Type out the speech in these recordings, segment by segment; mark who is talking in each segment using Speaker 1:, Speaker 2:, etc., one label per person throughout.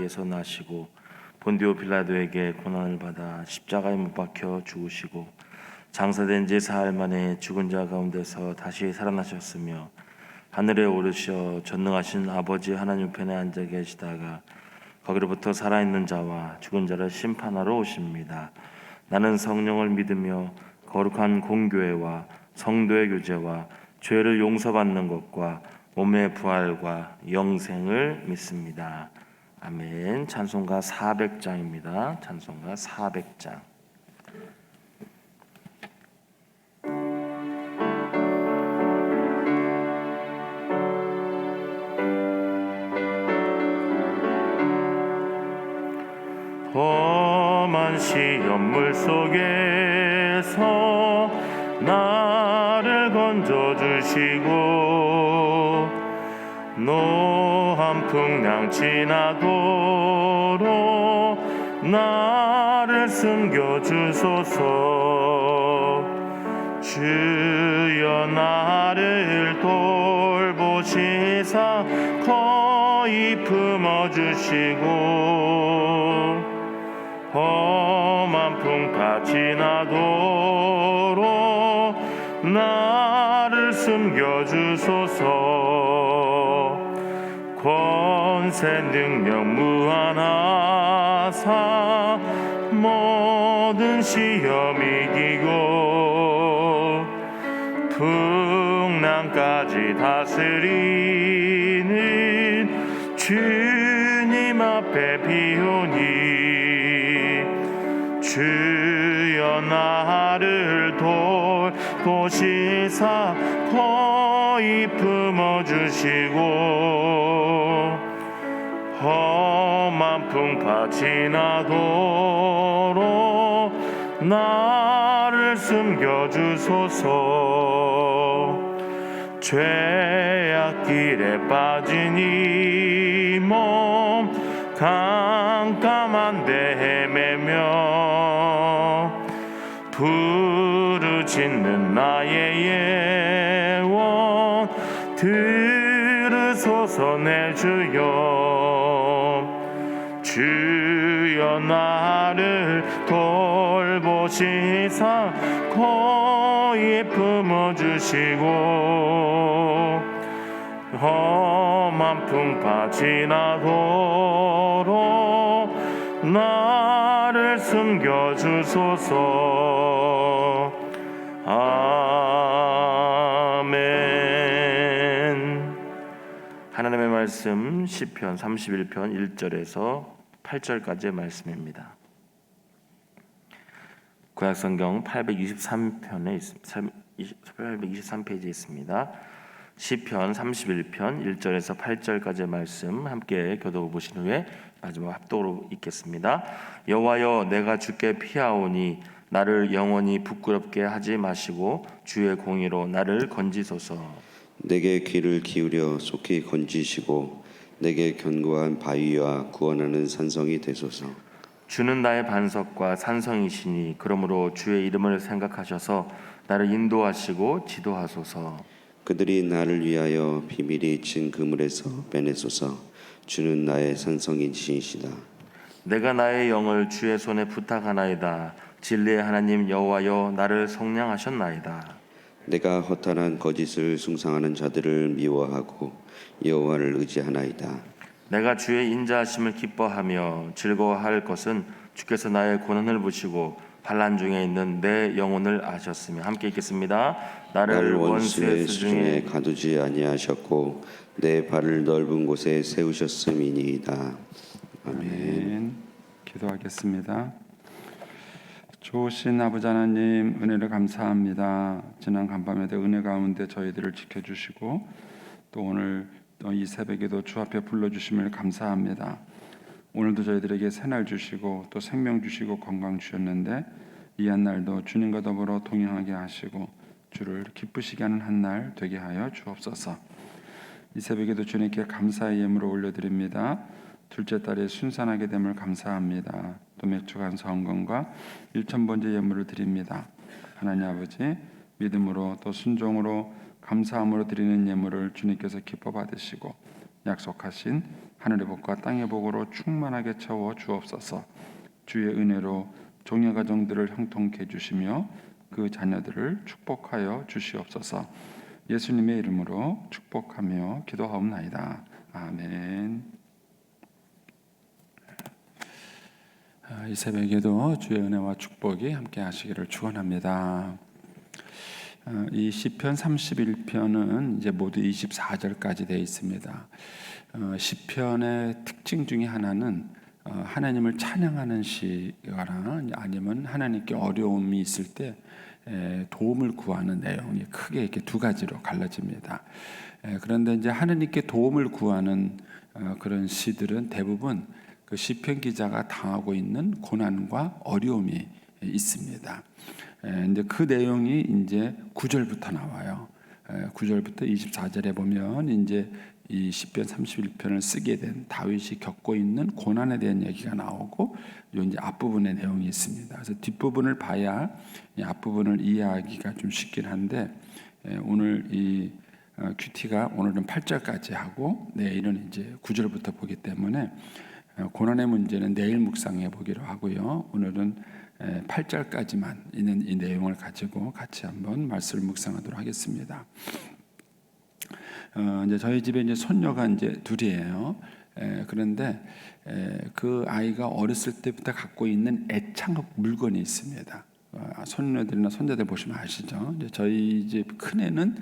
Speaker 1: 나사렛에서 나시고 본디오 빌라도에게 고난을 받아 십자가에 못 박혀 죽으시고 장사된 지 사흘 만에 죽은 자 가운데서 다시 살아나셨으며 하늘에 오르셔 전능하신 아버지 하나님 편에 앉아 계시다가 거기로부터 살아있는 자와 죽은 자를 심판하러 오십니다. 나는 성령을 믿으며 거룩한 공교회와 성도의 교제와 죄를 용서받는 것과 몸의 부활과 영생을 믿습니다. 아멘. 찬송가 400장입니다. 찬송가 400장. 험한 시험물 속에서 나를 건져주시고 노한 풍랑 지나도록 나를 숨겨주소서. 주여 나를 돌보시사 거의 품어주시고 험한 풍파 지나도록 나를 숨겨주소서. 권세 능력 무한하사 모든 시험 이기고 풍랑까지 다스리는 주님 앞에 비우니 주여 나를 돌보시사 거의 품어주시고 험한 풍파 지나도록 나를 숨겨주소서. 죄악 길에 빠진 이 몸 깜깜한데 헤매며 부르짖는 나의 예원 들으소서. 내 주여 주여 나를 돌보시사 거의 품어주시고 험한 풍파 지나도록 나를 숨겨주소서. 아멘. 하나님의 말씀 시편 31편 1절에서 8절까지의 말씀입니다. 구약성경 823페이지에 있습니다. 시편 31편 1절에서 8절까지의 말씀 함께 교독해 보신 후에 마지막 합독으로 읽겠습니다. 여호와여 내가 주께 피하오니 나를 영원히 부끄럽게 하지 마시고 주의 공의로 나를 건지소서.
Speaker 2: 내게 귀를 기울여 속히 건지시고 내게 견고한 바위와 구원하는 산성이 되소서.
Speaker 1: 주는 나의 반석과 산성이시니 그러므로 주의 이름을 생각하셔서 나를 인도하시고 지도하소서.
Speaker 2: 그들이 나를 위하여 비밀이 친 그물에서 빼내소서. 주는 나의 산성이시시다.
Speaker 1: 내가 나의 영을 주의 손에 부탁하나이다. 진리의 하나님 여호와여 나를 속량하셨나이다.
Speaker 2: 내가 허탄한 거짓을 숭상하는 자들을 미워하고 여호와를 의지하나이다.
Speaker 1: 내가 주의 인자하심을 기뻐하며 즐거워할 것은 주께서 나의 고난을 보시고 환난 중에 있는 내 영혼을 아셨으며. 함께 읽겠습니다. 나를 원수의 수중에
Speaker 2: 가두지 아니하셨고 내 발을 넓은 곳에 세우셨음이니이다. 아멘.
Speaker 3: 기도하겠습니다. 좋으신 아버지 하나님 은혜를 감사합니다. 지난 간밤에도 은혜 가운데 저희들을 지켜주시고 또 오늘 이 새벽에도 주 앞에 불러주심을 감사합니다. 오늘도 저희들에게 새날 주시고 또 생명 주시고 건강 주셨는데 이 한날도 주님과 더불어 동행하게 하시고 주를 기쁘시게 하는 한날 되게 하여 주옵소서. 이 새벽에도 주님께 감사의 예물을 올려드립니다. 둘째 딸이 순산하게 됨을 감사합니다. 또 맥주간 성건과 1000번째 예물을 드립니다. 하나님 아버지 믿음으로 또 순종으로 감사함으로 드리는 예물을 주님께서 기뻐 받으시고 약속하신 하늘의 복과 땅의 복으로 충만하게 채워 주옵소서. 주의 은혜로 종의 가정들을 형통케 해주시며 그 자녀들을 축복하여 주시옵소서. 예수님의 이름으로 축복하며 기도하옵나이다. 아멘. 이 새벽에도 주의 은혜와 축복이 함께 하시기를 축원합니다. 이 시편 31편은 이제 모두 24절까지 되어 있습니다. 시편의 특징 중에 하나는 하나님을 찬양하는 시거나 아니면 하나님께 어려움이 있을 때 도움을 구하는 내용이 크게 이렇게 두 가지로 갈라집니다. 그런데 이제 하나님께 도움을 구하는 그런 시들은 대부분 그 시편 기자가 당하고 있는 고난과 어려움이 있습니다. 근데 그 내용이 이제 9절부터 나와요. 9절부터 24절에 보면 이제 이 시편 31편을 쓰게 된 다윗이 겪고 있는 고난에 대한 얘기가 나오고 이제 앞부분의 내용이 있습니다. 그래서 뒷부분을 봐야 이 앞부분을 이해하기가 좀 쉽긴 한데 오늘 이 큐티가 오늘은 8절까지 하고 내일은 이제 9절부터 보기 때문에 고난의 문제는 내일 묵상해 보기로 하고요. 오늘은 8절까지만 있는 이 내용을 가지고 같이 한번 말씀을 묵상하도록 하겠습니다. 이제 저희 집에 이제 손녀가 이제 둘이에요. 그런데 그 아이가 어렸을 때부터 갖고 있는 애착 물건이 있습니다. 손녀들이나 손자들 보시면 아시죠? 이제 저희 집 큰 애는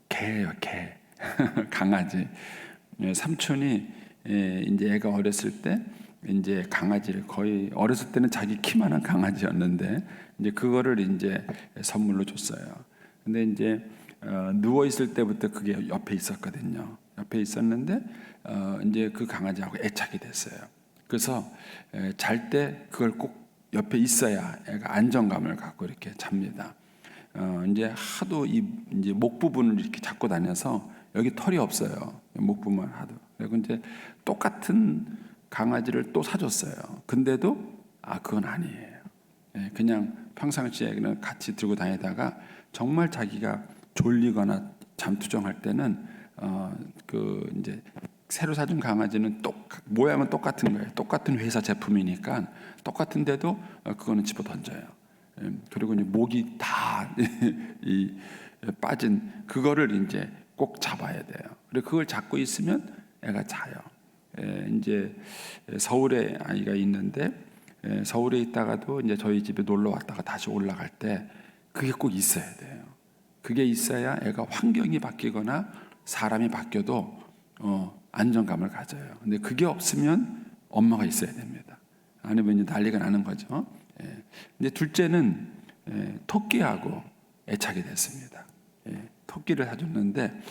Speaker 3: 개예요, 개. 강아지. 삼촌이 이제 애가 어렸을 때 이제 강아지를 거의 어렸을 때는 자기 키만한 강아지였는데 이제 그거를 이제 선물로 줬어요. 근데 이제 누워 있을 때부터 그게 옆에 있었거든요. 옆에 있었는데 이제 그 강아지하고 애착이 됐어요. 그래서 잘 때 그걸 꼭 옆에 있어야 애가 안정감을 갖고 이렇게 잡니다. 이제 하도 이제 목 부분을 이렇게 잡고 다녀서 여기 털이 없어요. 목 부분 하도. 그리고 이제 똑같은 강아지를 또 사줬어요. 근데도 그건 아니에요. 그냥 평상시에 그냥 같이 들고 다니다가 정말 자기가 졸리거나 잠투정할 때는 그 이제 새로 사준 강아지는 모양은 똑같은 거예요. 똑같은 회사 제품이니까 똑같은데도 그거는 집어 던져요. 그리고 이제 목이 다 이 빠진 그거를 이제 꼭 잡아야 돼요. 그리고 그걸 잡고 있으면 애가 자요. 이제 서울에 아이가 있는데 서울에 있다가도 이제 저희 집에 놀러 왔다가 다시 올라갈 때 그게 꼭 있어야 돼요. 그게 있어야 애가 환경이 바뀌거나 사람이 바뀌어도 안정감을 가져요. 근데 그게 없으면 엄마가 있어야 됩니다. 아니면 이제 난리가 나는 거죠. 근데 둘째는 토끼하고 애착이 됐습니다. 토끼를 사줬는데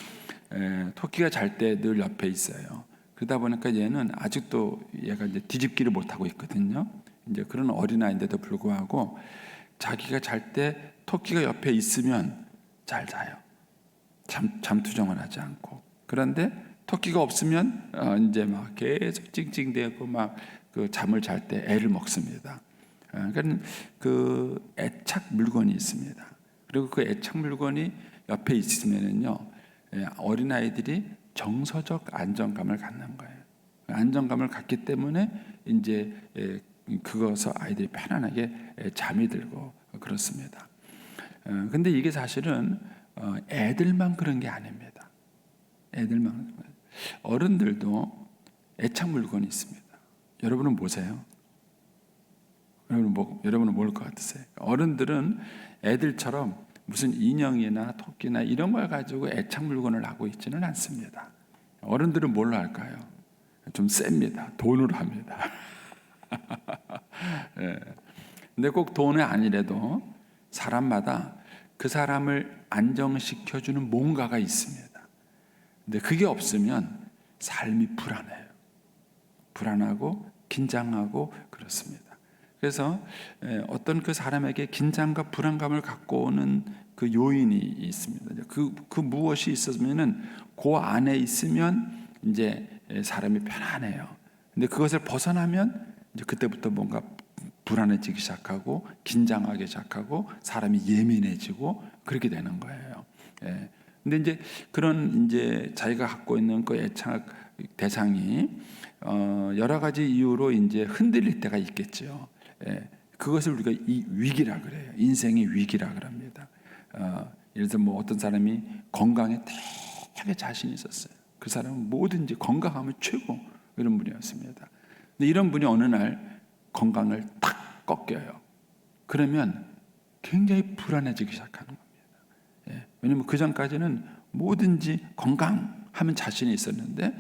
Speaker 3: 토끼가 잘 때 늘 옆에 있어요. 그러다 보니까 얘는 아직도 얘가 이제 뒤집기를 못 하고 있거든요. 이제 그런 어린아이인데도 불구하고 자기가 잘 때 토끼가 옆에 있으면 잘 자요. 잠투정을 하지 않고. 그런데 토끼가 없으면 이제 막 계속 찡찡대고 막 그 잠을 잘 때 애를 먹습니다. 그러니까 그 애착 물건이 있습니다. 그리고 그 애착 물건이 옆에 있으면은요 어린아이들이 정서적 안정감을 갖는 거예요. 안정감을 갖기 때문에 이제 그것서 아이들이 편안하게 잠이 들고 그렇습니다. 근데 이게 사실은 애들만 그런 게 아닙니다. 애들만 어른들도 애착 물건이 있습니다. 여러분은 뭐세요? 여러분은 뭘 것 같으세요? 어른들은 애들처럼 무슨 인형이나 토끼나 이런 걸 가지고 애착 물건을 하고 있지는 않습니다. 어른들은 뭘로 할까요? 좀 셉니다. 돈으로 합니다. 근데 꼭 돈이 아니래도 사람마다 그 사람을 안정시켜주는 뭔가가 있습니다. 근데 그게 없으면 삶이 불안해요. 불안하고 긴장하고 그렇습니다. 그래서 어떤 그 사람에게 긴장과 불안감을 갖고 오는 그 요인이 있습니다. 그 무엇이 있었으면은 그 안에 있으면 이제 사람이 편안해요. 근데 그것을 벗어나면 이제 그때부터 뭔가 불안해지기 시작하고 긴장하기 시작하고 사람이 예민해지고 그렇게 되는 거예요. 근데 이제 그런 이제 자기가 갖고 있는 그 애착 대상이 여러 가지 이유로 이제 흔들릴 때가 있겠죠. 예, 그것을 우리가 이 위기라 그래요. 인생의 위기라 그럽니다. 예를 들어 뭐 어떤 사람이 건강에 되게 자신이 있었어요. 그 사람은 뭐든지 건강하면 최고 이런 분이었습니다. 근데 이런 분이 어느 날 건강을 탁 꺾여요. 그러면 굉장히 불안해지기 시작하는 겁니다. 예, 왜냐하면 그 전까지는 뭐든지 건강하면 자신이 있었는데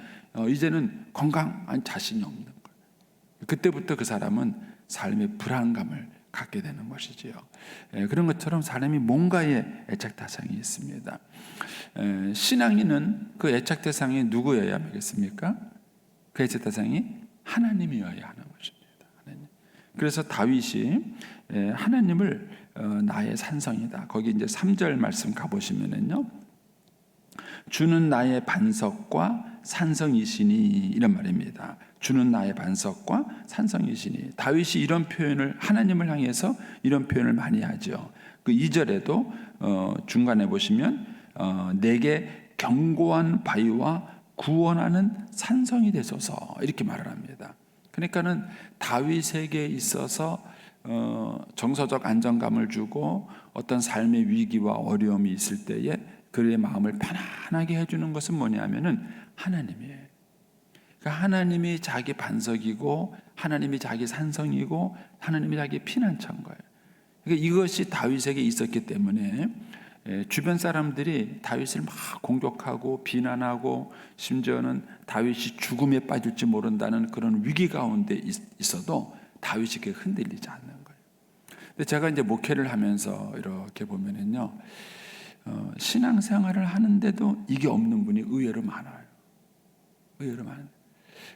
Speaker 3: 이제는 건강한 자신이 없는 거예요. 그때부터 그 사람은 삶의 불안감을 갖게 되는 것이지요. 예, 그런 것처럼 사람이 뭔가의 애착 대상이 있습니다. 신앙인은 그 애착 대상이 누구여야 하겠습니까? 그 애착 대상이 하나님이어야 하는 것입니다. 하나님. 그래서 다윗이 하나님을 나의 산성이다. 거기 이제 3절 말씀 가보시면은요. 주는 나의 반석과 산성이시니 이런 말입니다. 주는 나의 반석과 산성이시니. 다윗이 이런 표현을 하나님을 향해서 이런 표현을 많이 하죠. 그 2절에도 중간에 보시면 내게 견고한 바위와 구원하는 산성이 되소서 이렇게 말을 합니다. 그러니까는 다윗에게 있어서 정서적 안정감을 주고 어떤 삶의 위기와 어려움이 있을 때에 그의 마음을 편안하게 해주는 것은 뭐냐면은 하나님이에요. 그러니까 하나님이 자기 반석이고 하나님이 자기 산성이고 하나님이 자기 피난처인 거예요. 그러니까 이것이 다윗에게 있었기 때문에 주변 사람들이 다윗을 막 공격하고 비난하고 심지어는 다윗이 죽음에 빠질지 모른다는 그런 위기 가운데 있어도 다윗이 그게 흔들리지 않는 거예요. 근데 제가 이제 목회를 하면서 이렇게 보면은요, 신앙생활을 하는데도 이게 없는 분이 의외로 많아요. 의외로 많아요.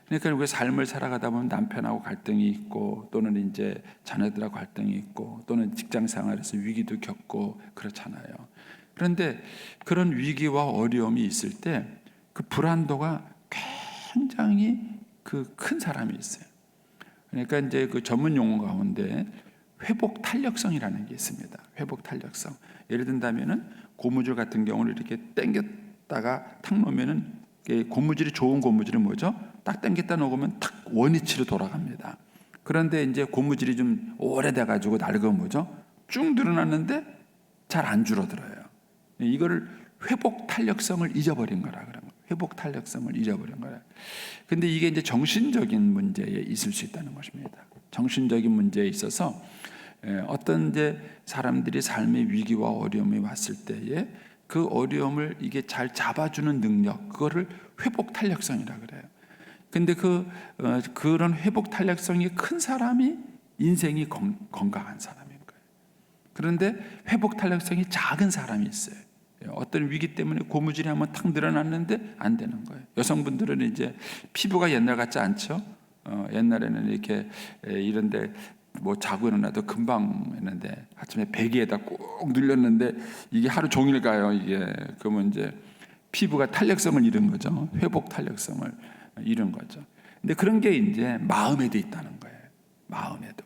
Speaker 3: 그러니까 우리가 삶을 살아가다 보면 남편하고 갈등이 있고 또는 이제 자녀들하고 갈등이 있고 또는 직장 생활에서 위기도 겪고 그렇잖아요. 그런데 그런 위기와 어려움이 있을 때 그 불안도가 굉장히 그 큰 사람이 있어요. 그러니까 이제 그 전문 용어 가운데 회복 탄력성이라는 게 있습니다. 회복 탄력성. 예를 든다면은 고무줄 같은 경우는 이렇게 당겼다가 탁 놓으면은 고무줄이 좋은 고무줄은 뭐죠? 딱 당겼다 놓으면 탁 원위치로 돌아갑니다. 그런데 이제 고무줄이 좀 오래돼 가지고 낡으면 뭐죠? 쭉 늘어났는데 잘 안 줄어들어요. 이거를 회복 탄력성을 잊어버린 거라 그런 거예요. 회복 탄력성을 잊어버린 거예요. 근데 이게 이제 정신적인 문제에 있을 수 있다는 것입니다. 정신적인 문제에 있어서 어떤 이제 사람들이 삶의 위기와 어려움이 왔을 때에 그 어려움을 이게 잘 잡아주는 능력, 그거를 회복 탄력성이라 그래요. 근데 그런 회복 탄력성이 큰 사람이 인생이 건강한 사람인 거예요. 그런데 회복 탄력성이 작은 사람이 있어요. 어떤 위기 때문에 고무줄이 한번 탁 늘어났는데 안 되는 거예요. 여성분들은 이제 피부가 옛날 같지 않죠. 옛날에는 이렇게 이런데 뭐 자고 일어나도 금방 했는데 아침에 베개에다 꼭 눌렸는데 이게 하루 종일 가요. 이게 그러면 이제 피부가 탄력성을 잃은 거죠. 회복 탄력성을 잃은 거죠. 근데 그런 게 이제 마음에도 있다는 거예요. 마음에도.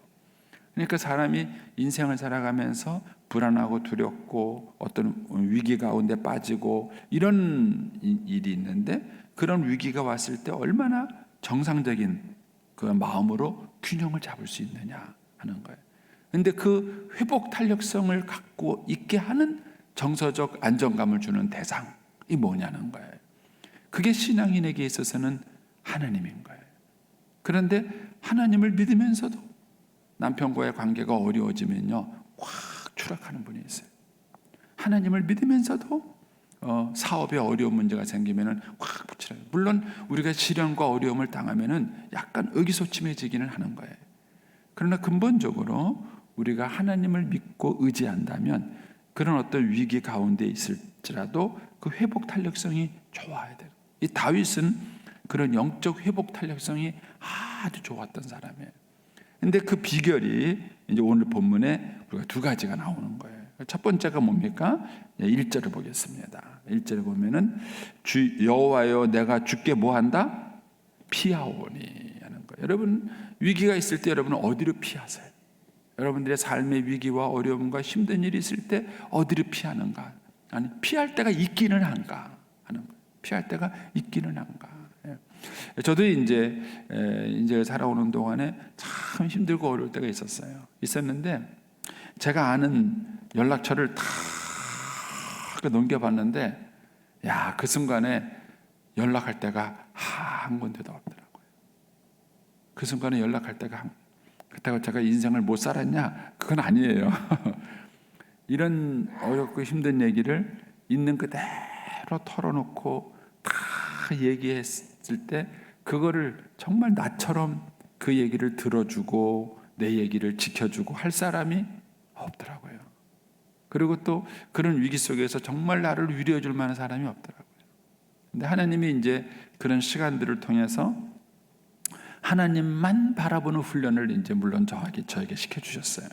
Speaker 3: 그러니까 사람이 인생을 살아가면서 불안하고 두렵고 어떤 위기 가운데 빠지고 이런 일이 있는데 그런 위기가 왔을 때 얼마나 정상적인 그 마음으로 균형을 잡을 수 있느냐 하는 거예요. 그런데 그 회복 탄력성을 갖고 있게 하는 정서적 안정감을 주는 대상이 뭐냐는 거예요. 그게 신앙인에게 있어서는 하나님인 거예요. 그런데 하나님을 믿으면서도 남편과의 관계가 어려워지면요 확 추락하는 분이 있어요. 하나님을 믿으면서도 사업에 어려운 문제가 생기면은 확 붙이라요. 물론 우리가 시련과 어려움을 당하면은 약간 의기소침해지기는 하는 거예요. 그러나 근본적으로 우리가 하나님을 믿고 의지한다면 그런 어떤 위기 가운데 있을지라도 그 회복 탄력성이 좋아야 돼요. 이 다윗은 그런 영적 회복 탄력성이 아주 좋았던 사람이에요. 근데 그 비결이 이제 오늘 본문에 우리가 두 가지가 나오는 거예요. 첫 번째가 뭡니까? 1절을 보겠습니다. 1절에 보면은 주 여호와여 내가 주께 뭐 한다? 피하오니 하는 거예요. 여러분 위기가 있을 때 여러분은 어디로 피하세요? 여러분들의 삶의 위기와 어려움과 힘든 일이 있을 때 어디로 피하는가? 아니 피할 때가 있기는 한가 하는 거예요. 피할 때가 있기는 한가. 저도 이제 살아오는 동안에 참 힘들고 어려울 때가 있었는데 제가 아는 연락처를 다 넘겨봤는데 그 순간에 연락할 때가 한 군데도 없더라고요. 그 순간에 연락할 때가 그때가 제가 인생을 못 살았냐? 그건 아니에요. 이런 어렵고 힘든 얘기를 있는 그대로 털어놓고 다 얘기했을 때 그거를 정말 나처럼 그 얘기를 들어주고 내 얘기를 지켜주고 할 사람이 없더라고요. 그리고 또 그런 위기 속에서 정말 나를 위로해 줄 만한 사람이 없더라고요. 근데 하나님이 이제 그런 시간들을 통해서 하나님만 바라보는 훈련을 이제 물론 저에게 시켜주셨어요.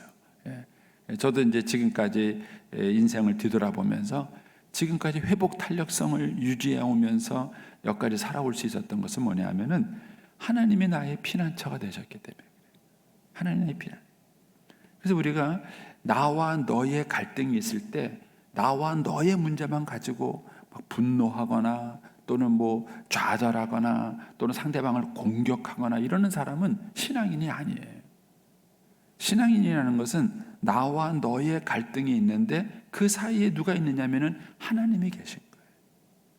Speaker 3: 저도 이제 지금까지 인생을 뒤돌아보면서 지금까지 회복 탄력성을 유지해 오면서 여기까지 살아올 수 있었던 것은 뭐냐면은 하나님이 나의 피난처가 되셨기 때문에. 하나님의 피난. 그래서 우리가 나와 너의 갈등이 있을 때 나와 너의 문제만 가지고 막 분노하거나 또는 뭐 좌절하거나 또는 상대방을 공격하거나 이러는 사람은 신앙인이 아니에요. 신앙인이라는 것은 나와 너의 갈등이 있는데 그 사이에 누가 있느냐면은 하나님이 계신 거예요.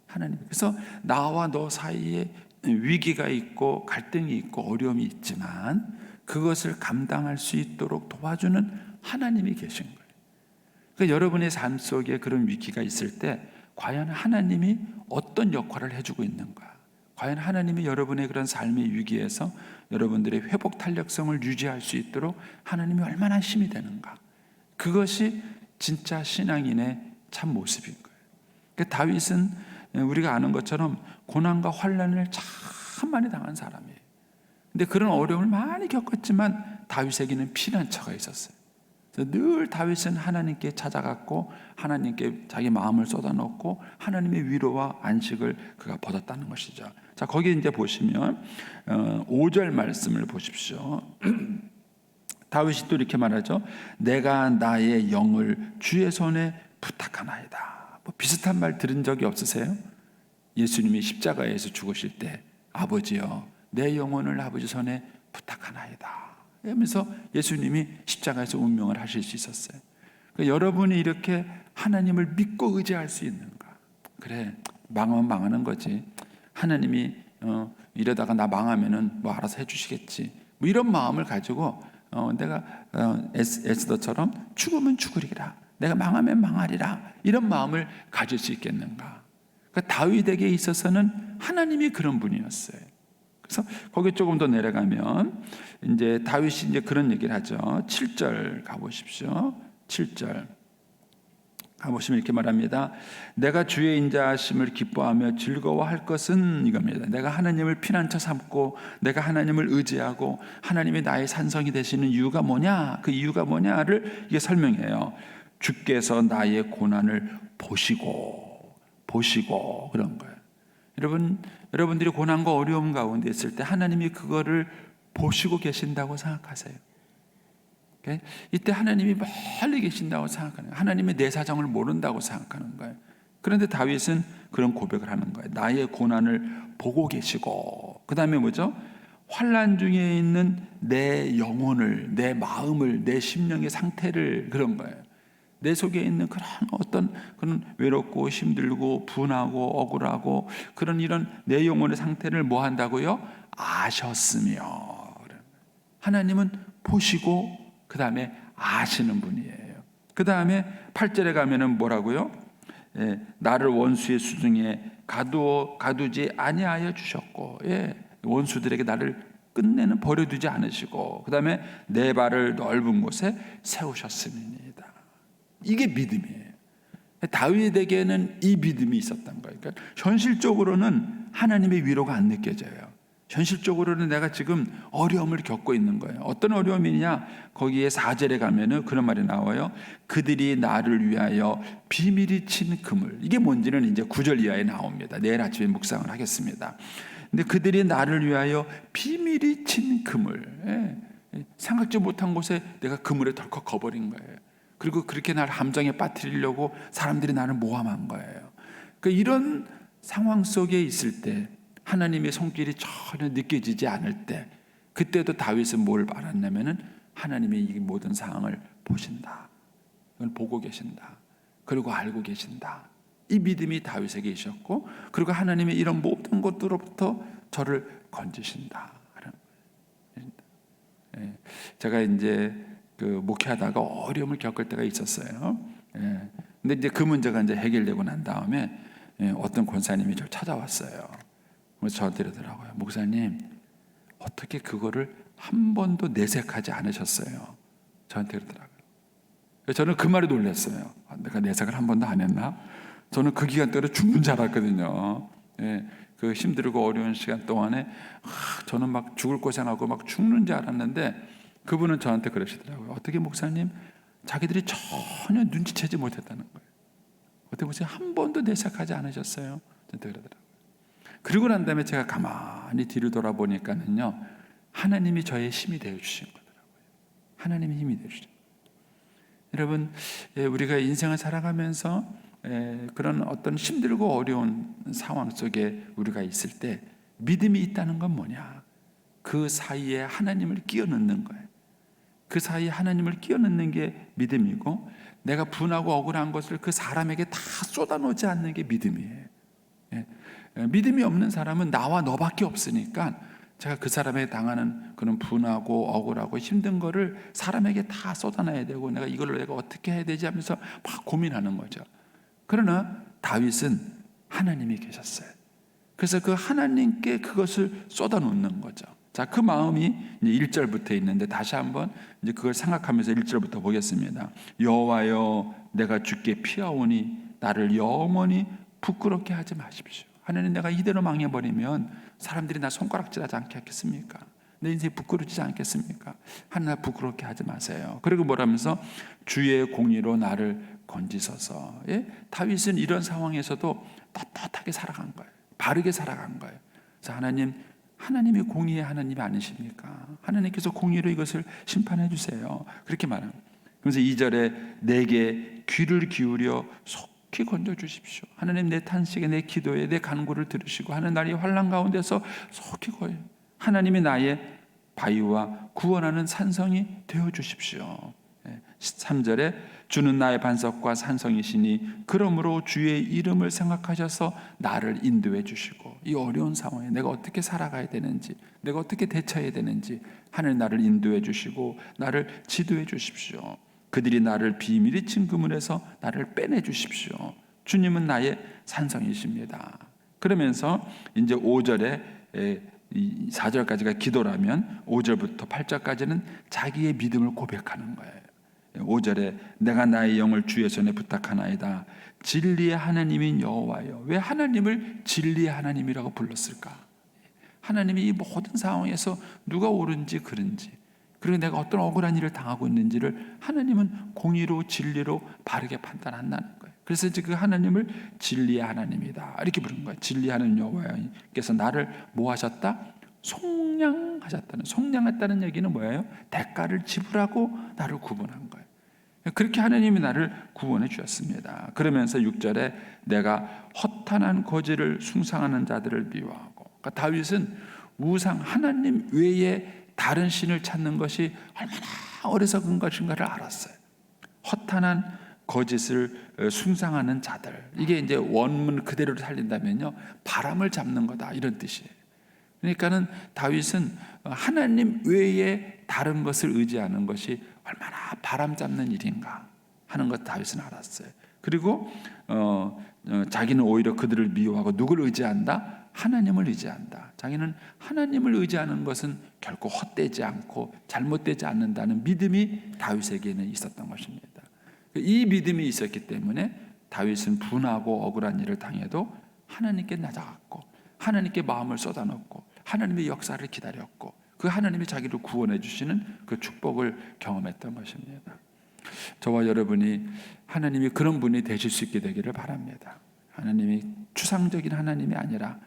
Speaker 3: 하나님. 그래서 나와 너 사이에 위기가 있고 갈등이 있고 어려움이 있지만 그것을 감당할 수 있도록 도와주는 하나님이 계신 거예요. 그러니까 여러분의 삶 속에 그런 위기가 있을 때 과연 하나님이 어떤 역할을 해주고 있는가? 과연 하나님이 여러분의 그런 삶의 위기에서 여러분들의 회복 탄력성을 유지할 수 있도록 하나님이 얼마나 힘이 되는가? 그것이 진짜 신앙인의 참 모습인 거예요. 그러니까 다윗은 우리가 아는 것처럼 고난과 환난을 참 많이 당한 사람이에요. 근데 그런 어려움을 많이 겪었지만 다윗에게는 피난처가 있었어요. 늘 다윗은 하나님께 찾아갔고 하나님께 자기 마음을 쏟아놓고 하나님의 위로와 안식을 그가 받았다는 것이죠. 자, 거기 이제 보시면 5절 말씀을 보십시오. 다윗이 또 이렇게 말하죠. 내가 나의 영을 주의 손에 부탁하나이다. 뭐 비슷한 말 들은 적이 없으세요? 예수님이 십자가에서 죽으실 때 아버지여 내 영혼을 아버지 손에 부탁하나이다 하면서 예수님이 십자가에서 운명을 하실 수 있었어요. 그러니까 여러분이 이렇게 하나님을 믿고 의지할 수 있는가? 그래, 망하면 망하는 거지. 하나님이 이러다가 나 망하면은 뭐 알아서 해주시겠지. 뭐 이런 마음을 가지고 내가 에스더처럼 죽으면 죽으리라. 내가 망하면 망하리라. 이런 마음을 가질 수 있겠는가? 그러니까 다윗에게 있어서는 하나님이 그런 분이었어요. 그래서 거기 조금 더 내려가면 이제 다윗이 이제 그런 얘기를 하죠. 7절 가보십시오. 7절 가보시면 이렇게 말합니다. 내가 주의 인자하심을 기뻐하며 즐거워할 것은 이겁니다. 내가 하나님을 피난처 삼고 내가 하나님을 의지하고 하나님이 나의 산성이 되시는 이유가 뭐냐? 그 이유가 뭐냐를 이게 설명해요. 주께서 나의 고난을 보시고 그런 거예요. 여러분들이 고난과 어려움 가운데 있을 때 하나님이 그거를 보시고 계신다고 생각하세요. 이때 하나님이 멀리 계신다고 생각하는 거예요. 하나님이 내 사정을 모른다고 생각하는 거예요. 그런데 다윗은 그런 고백을 하는 거예요. 나의 고난을 보고 계시고 그 다음에 뭐죠? 환난 중에 있는 내 영혼을, 내 마음을, 내 심령의 상태를 그런 거예요. 내 속에 있는 그런 어떤 그런 외롭고 힘들고 분하고 억울하고 그런 이런 내 영혼의 상태를 뭐 한다고요? 아셨으며. 하나님은 보시고 그 다음에 아시는 분이에요. 그 다음에 8절에 가면은 뭐라고요? 나를 원수의 수중에 가두지 아니하여 주셨고, 원수들에게 나를 끝내는 버려두지 않으시고, 그 다음에 내 발을 넓은 곳에 세우셨습니다. 이게 믿음이에요. 다윗에게는 이 믿음이 있었던 거예요. 그러니까 현실적으로는 하나님의 위로가 안 느껴져요. 현실적으로는 내가 지금 어려움을 겪고 있는 거예요. 어떤 어려움이냐? 거기에 4절에 가면은 그런 말이 나와요. 그들이 나를 위하여 비밀이 친 그물. 이게 뭔지는 이제 9절 이하에 나옵니다. 내일 아침에 묵상을 하겠습니다. 근데 그들이 나를 위하여 비밀이 친 그물. 생각지 못한 곳에 내가 그물에 덜컥 거버린 거예요. 그리고 그렇게 날 함정에 빠뜨리려고 사람들이 나를 모함한 거예요. 그러니까 이런 상황 속에 있을 때 하나님의 손길이 전혀 느껴지지 않을 때 그때도 다윗은 뭘 알았냐면은 하나님의 이 모든 상황을 보신다. 이걸 보고 계신다. 그리고 알고 계신다. 이 믿음이 다윗에게 있었고 그리고 하나님의 이런 모든 것들로부터 저를 건지신다. 제가 이제 그 목회하다가 어려움을 겪을 때가 있었어요. 근데 이제 그 문제가 이제 해결되고 난 다음에 어떤 권사님이 저를 찾아왔어요. 그래서 저한테 이러더라고요. 목사님, 어떻게 그거를 한 번도 내색하지 않으셨어요? 저한테 그러더라고요. 저는 그 말에 놀랐어요. 내가 내색을 한 번도 안 했나? 저는 그 기간 동안 죽는 줄 알았거든요. 그 힘들고 어려운 시간 동안에 저는 막 죽을 고생하고 막 죽는 줄 알았는데 그분은 저한테 그러시더라고요. 어떻게 목사님, 자기들이 전혀 눈치채지 못했다는 거예요. 어떻게 보세요? 한 번도 내색하지 않으셨어요? 저한테 그러더라고요. 그리고 난 다음에 제가 가만히 뒤를 돌아보니까는요, 하나님이 저의 힘이 되어 주신 거더라고요. 하나님이 힘이 되어 주신. 여러분, 우리가 인생을 살아가면서 그런 어떤 힘들고 어려운 상황 속에 우리가 있을 때 믿음이 있다는 건 뭐냐? 그 사이에 하나님을 끼워 넣는 거예요. 그 사이에 하나님을 끼워 넣는 게 믿음이고 내가 분하고 억울한 것을 그 사람에게 다 쏟아놓지 않는 게 믿음이에요. 믿음이 없는 사람은 나와 너밖에 없으니까 제가 그 사람에게 당하는 그런 분하고 억울하고 힘든 거를 사람에게 다 쏟아놔야 되고 내가 이걸 내가 어떻게 해야 되지 하면서 막 고민하는 거죠. 그러나 다윗은 하나님이 계셨어요. 그래서 그 하나님께 그것을 쏟아놓는 거죠. 자, 그 마음이 이제 1절부터 있는데 다시 한번 이제 그걸 생각하면서 1절부터 보겠습니다. 여호와여, 내가 주께 피하오니 나를 영원히 부끄럽게 하지 마십시오. 하나님, 내가 이대로 망해버리면 사람들이 나 손가락질하지 않겠습니까? 내 인생이 부끄러지지 않겠습니까? 하나님, 나 부끄럽게 하지 마세요. 그리고 뭐라면서 주의 공의로 나를 건지소서. 다윗은 이런 상황에서도 떳떳하게 살아간 거예요. 바르게 살아간 거예요. 그래서 하나님이 공의의 하나님이 아니십니까? 하나님께서 공의로 이것을 심판해 주세요. 그렇게 말합니다. 그래서 2절에 내게 귀를 기울여 속히 건져 주십시오. 하나님, 내 탄식에, 내 기도에, 내 간구를 들으시고 하는 날이 환난 가운데서 속히 거예요. 하나님이 나의 바위와 구원하는 산성이 되어 주십시오. 3절에 주는 나의 반석과 산성이시니 그러므로 주의 이름을 생각하셔서 나를 인도해 주시고 이 어려운 상황에 내가 어떻게 살아가야 되는지 내가 어떻게 대처해야 되는지 하늘 나를 인도해 주시고 나를 지도해 주십시오. 그들이 나를 비밀히 친 그물에서 나를 빼내 주십시오. 주님은 나의 산성이십니다. 그러면서 이제 5절에 4절까지가 기도라면 5절부터 8절까지는 자기의 믿음을 고백하는 거예요. 5절에 내가 나의 영을 주의 손에 부탁하나이다. 진리의 하나님인 여호와여. 왜 하나님을 진리의 하나님이라고 불렀을까? 하나님이 이 모든 상황에서 누가 옳은지 그른지 그리고 내가 어떤 억울한 일을 당하고 있는지를 하나님은 공의로 진리로 바르게 판단한다는 거예요. 그래서 이제 그 하나님을 진리의 하나님이다 이렇게 부른 거예요. 진리의 하나님 여호와께서 나를 뭐 하셨다? 속량하셨다는. 속량했다는 얘기는 뭐예요? 대가를 지불하고 나를 구원한 거예요. 그렇게 하나님이 나를 구원해 주셨습니다. 그러면서 6절에 내가 허탄한 거지를 숭상하는 자들을 미워하고. 그러니까 다윗은 우상 하나님 외에 다른 신을 찾는 것이 얼마나 어리석은 것인가를 알았어요. 허탄한 거짓을 숭상하는 자들. 이게 이제 원문 그대로 살린다면요, 바람을 잡는 거다 이런 뜻이에요. 그러니까는 다윗은 하나님 외에 다른 것을 의지하는 것이 얼마나 바람 잡는 일인가 하는 것 다윗은 알았어요. 그리고 자기는 오히려 그들을 미워하고 누구를 의지한다? 하나님을 의지한다. 자기는 하나님을 의지하는 것은 결코 헛되지 않고 잘못되지 않는다는 믿음이 다윗에게는 있었던 것입니다. 이 믿음이 있었기 때문에 다윗은 분하고 억울한 일을 당해도 하나님께 낮아갔고 하나님께 마음을 쏟아놓고 하나님의 역사를 기다렸고 그 하나님이 자기를 구원해 주시는 그 축복을 경험했던 것입니다. 저와 여러분이 하나님이 그런 분이 되실 수 있게 되기를 바랍니다. 하나님이 추상적인 하나님이 아니라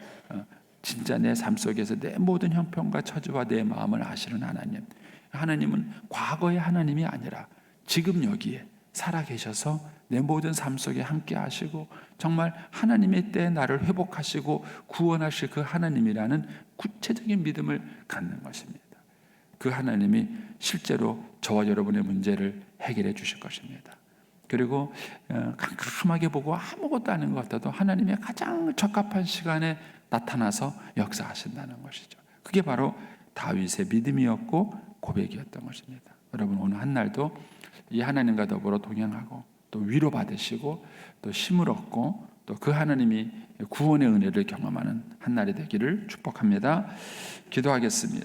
Speaker 3: 진짜 내 삶 속에서 내 모든 형편과 처지와 내 마음을 아시는 하나님. 하나님은 과거의 하나님이 아니라 지금 여기에 살아계셔서 내 모든 삶 속에 함께 하시고 정말 하나님의 때에 나를 회복하시고 구원하실 그 하나님이라는 구체적인 믿음을 갖는 것입니다. 그 하나님이 실제로 저와 여러분의 문제를 해결해 주실 것입니다. 그리고 캄캄하게 보고 아무것도 아닌 것 같아도 하나님의 가장 적합한 시간에 나타나서 역사하신다는 것이죠. 그게 바로 다윗의 믿음이었고 고백이었던 것입니다. 여러분 오늘 한 날도 이 하나님과 더불어 동행하고 또 위로받으시고 또 힘을 얻고 또 그 하나님이 구원의 은혜를 경험하는 한 날이 되기를 축복합니다. 기도하겠습니다.